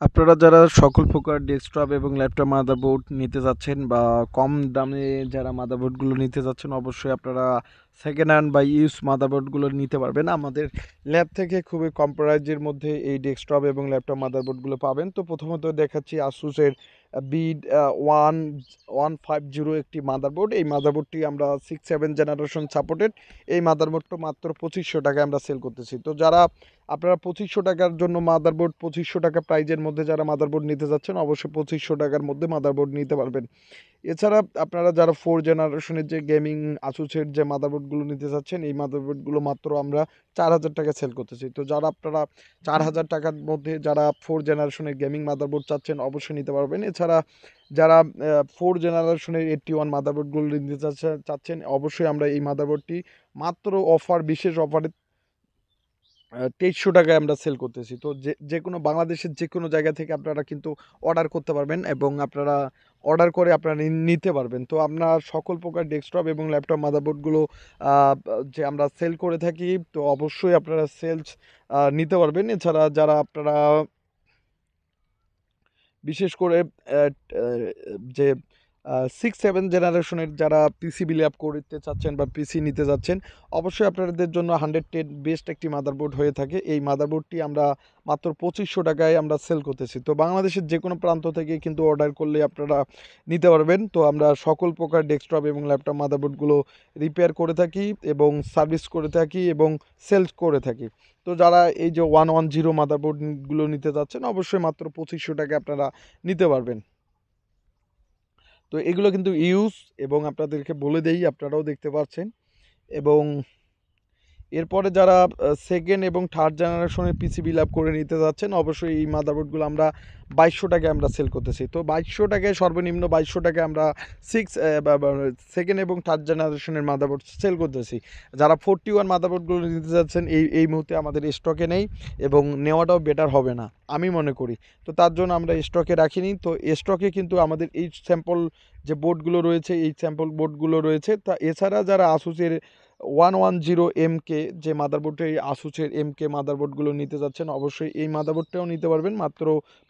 আপনারা যারা সকল প্রকার ডেস্কটপ এবং ল্যাপটপ মাদারবোর্ড নিতে যাচ্ছেন বা কম দামে যারা মাদারবোর্ডগুলো নিতে যাচ্ছেন, অবশ্যই আপনারা সেকেন্ড হ্যান্ড বা ইউজ মাদারবোর্ডগুলো নিতে পারবেন। আমাদের ল্যাব থেকে খুবই কম প্রাইজের মধ্যে এই ডেস্কটপ এবং ল্যাপটপ মাদারবোর্ডগুলো পাবেন। তো প্রথমত দেখাচ্ছি আসুসের বিড 1150 একটি মাদারবোর্ড। এই মাদারবোর্ডটি আমরা 6-7 জেনারেশন সাপোর্টেড। এই মাদারবোর্ডটা মাত্র 2500 টাকায় আমরা সেল করতেছি। তো যারা আপনারা 2500 টাকার জন্য মাদারবোর্ড, 2500 টাকা প্রাইজের মধ্যে যারা মাদারবোর্ড নিতে যাচ্ছেন, অবশ্যই 2500 টাকার মধ্যে মাদারবোর্ড নিতে পারবেন। এছাড়া আপনারা যারা 4 জেনারেশনের যে গেমিং আসুসের যে মাদারবোর্ডগুলো নিতে চাচ্ছেন, এই মাদারবোর্ডগুলো মাত্র আমরা 4000 টাকা সেল করতেছি। তো যারা আপনারা 4000 টাকার মধ্যে যারা 4 জেনারেশনের গেমিং মাদারবোর্ড চাচ্ছেন, অবশ্যই নিতে পারবেন। এছাড়া যারা 4 জেনারেশনের 81 মাদারবোর্ডগুলো নিতে চাচ্ছেন, অবশ্যই আমরা এই মাদারবোর্ডটি মাত্র বিশেষ অফারে 2300 টাকায় আমরা সেল করতেছি। তো যে কোনো বাংলাদেশের যে কোনো জায়গা থেকে আপনারা কিন্তু অর্ডার করতে পারবেন এবং আপনারা অর্ডার করে আপনারা নিতে পারবেন। তো আপনার সকল প্রকার ডেস্কটপ এবং ল্যাপটপ মাদারবোর্ডগুলো যে আমরা সেল করে থাকি, তো অবশ্যই আপনারা সেলস নিতে পারবেন। এছাড়া যারা আপনারা বিশেষ করে যে 6-7 জেনারেশনের যারা পিসি বিল্ড আপ করতে চাচ্ছেন বা পিসি নিতে যাচ্ছেন, অবশ্যই আপনাদের জন্য 110 বেস্ট একটি মাদারবোর্ড হয়ে থাকে। এই মাদারবোর্ডটি আমরা মাত্র 2500 টাকায় আমরা সেল করতেছি। তো বাংলাদেশের যে কোনো প্রান্ত থেকে কিন্তু অর্ডার করলে আপনারা নিতে পারবেন। তো আমরা সকল প্রকার ডেস্কটপ এবং ল্যাপটপ মাদারবোর্ডগুলো রিপেয়ার করে থাকি এবং সার্ভিস করে থাকি এবং সেল করে থাকি। তো যারা এই যে 110 মাদারবোর্ডগুলো নিতে যাচ্ছেন, অবশ্যই মাত্র 2500 টাকায় আপনারা নিতে পারবেন। তো এগুলো কিন্তু ইউজ, এবং আপনাদেরকে বলে দেই, আপনারাও দেখতে পাচ্ছেন। এবং এরপরে যারা সেকেন্ড এবং থার্ড জেনারেশনের পিসি বিল্ড আপ করে নিতে যাচ্ছেন, অবশ্যই এই মাদারবোর্ডগুলো আমরা 2200 টাকায় আমরা সেল করতেছি। তো 2200 টাকায়, সর্বনিম্ন 2200 টাকায় আমরা সেকেন্ড এবং থার্ড জেনারেশনের মাদারবোর্ড সেল করতেছি। যারা 41 মাদারবোর্ডগুলো নিতে যাচ্ছেন, এই মুহূর্তে আমাদের স্টকে নেই এবং নেওয়াটাও বেটার হবে না আমি মনে করি। তো তার জন্য আমরা স্টকে রাখিনি। তো স্টকে কিন্তু আমাদের এই স্যাম্পল যে বোর্ডগুলো রয়েছে, এই স্যাম্পল বোর্ডগুলো রয়েছে। তা এছাড়া যারা আসুসের 110 MK যে মাদারবোর্ডটা, এই আসুসের MK মাদারবোর্ডগুলো নিতে যাচ্ছেন, অবশ্যই এই মাদারবোর্ডটাও নিতে পারবেন মাত্র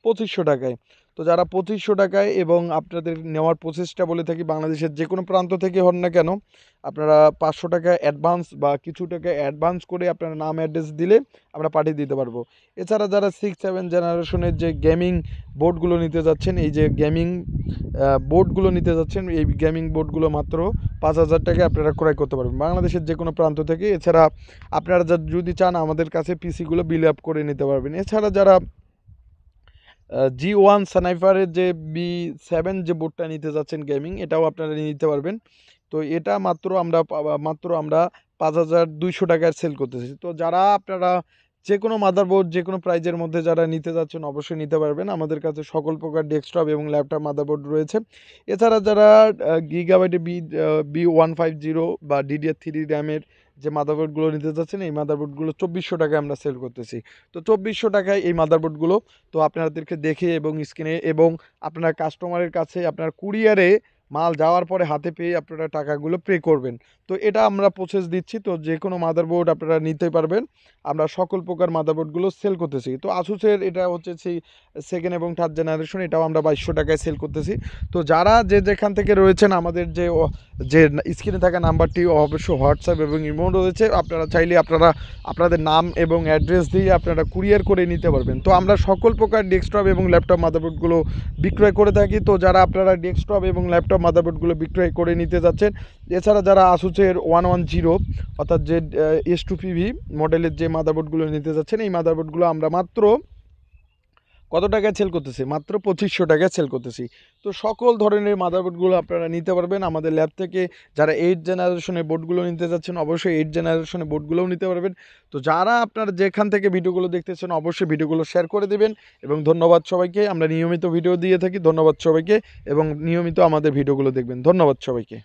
2500 টাকায়। তো যারা 2500 টাকায়, এবং আপনাদের নেওয়ার প্রসেসটা বলে থাকি, বাংলাদেশের যে কোনো প্রান্ত থেকে হন না কেন, আপনারা 500 টাকা অ্যাডভান্স বা কিছু টাকা অ্যাডভান্স করে আপনার নাম অ্যাড্রেস দিলে আমরা পাঠিয়ে দিতে পারবো। এছাড়া যারা 6-7 জেনারেশনের যে গেমিং বোর্ডগুলো নিতে যাচ্ছেন, এই যে গেমিং বোর্ডগুলো নিতে যাচ্ছেন, এই গেমিং বোর্ডগুলো মাত্র 5000 টাকায় আপনারা ক্রয় করতে পারবেন বাংলাদেশের যে কোনো প্রান্ত থেকে। এছাড়া আপনারা যদি চান, আমাদের কাছে পিসিগুলো বিল আপ করে নিতে পারবেন। এছাড়া যারা G1 স্নাইপারের যে B7 যে বোর্ডটা নিতে যাচ্ছেন গেমিং, এটাও আপনারা নিতে পারবেন। তো এটা মাত্র আমরা 5200 টাকায় সেল করতেছি। তো যারা আপনারা যে কোনো মাদারবোর্ড যে কোনো প্রাইজের মধ্যে যারা নিতে যাচ্ছেন, অবশ্যই নিতে পারবেন। আমাদের কাছে সকল প্রকার ডেস্কটপ এবং ল্যাপটপ মাদারবোর্ড রয়েছে। এছাড়া যারা গিগাবাইটের B150 বা DDR3 র্যামের যে মাদারবোর্ডগুলো নিতে যাচ্ছেন, এই মাদারবোর্ডগুলো 2400 টাকায় আমরা সেল করতেছি। তো 2400 টাকায় এই মাদারবোর্ডগুলো, তো আপনাদেরকে দেখে এবং স্ক্রিনে এবং আপনার কাস্টমারের কাছে আপনার কুরিয়ারে মাল যাওয়ার পরে হাতে পেয়ে আপনারা টাকাগুলো পে করবেন। তো এটা আমরা প্রসেস দিচ্ছি। তো যে কোনো মাদারবোর্ড আপনারা নিতে পারবেন। আমরা সকল প্রকার মাদারবোর্ডগুলো সেল করতেছি। তো আসুসের এটা হচ্ছে সেই সেকেন্ড এবং থার্ড জেনারেশন, এটাও আমরা 2200 টাকায় সেল করতেছি। তো যারা যেখান থেকে রয়েছেন, আমাদের যে স্ক্রিনে থাকা নাম্বারটি অবশ্যই হোয়াটসঅ্যাপ এবং ইমো রয়েছে। আপনারা চাইলে আপনাদের নাম এবং অ্যাড্রেস দিয়ে আপনারা কুরিয়ার করে নিতে পারবেন। তো আমরা সকল প্রকার ডেস্কটপ এবং ল্যাপটপ মাদারবোর্ডগুলো বিক্রয় করে থাকি। তো যারা আপনারা ডেস্কটপ এবং ল্যাপটপ মাদারবোর্ডগুলো বিক্রয় করে নিতে যাচ্ছেন, এছাড়া যারা আসুসের 110 অর্থাৎ যে S2PV মডেলের যে মাদারবোর্ডগুলো নিতে যাচ্ছেন, এই মাদারবোর্ডগুলো আমরা মাত্র কত টাকায় সেল করতেছি? মাত্র 2500 টাকায় সেল করতেছি। তো সকল ধরনের মাদারবোর্ডগুলো আপনারা নিতে পারবেন আমাদের ল্যাব থেকে। যারা 8 জেনারেশনের বোর্ডগুলো নিতে যাচ্ছেন, অবশ্যই 8 জেনারেশনের বোর্ডগুলোও নিতে পারবেন। তো যারা আপনারা যেখান থেকে ভিডিওগুলো দেখতেছেন, অবশ্যই ভিডিওগুলো শেয়ার করে দেবেন। এবং ধন্যবাদ সবাইকে। আমরা নিয়মিত ভিডিও দিয়ে থাকি। ধন্যবাদ সবাইকে এবং নিয়মিত আমাদের ভিডিওগুলো দেখবেন। ধন্যবাদ সবাইকে।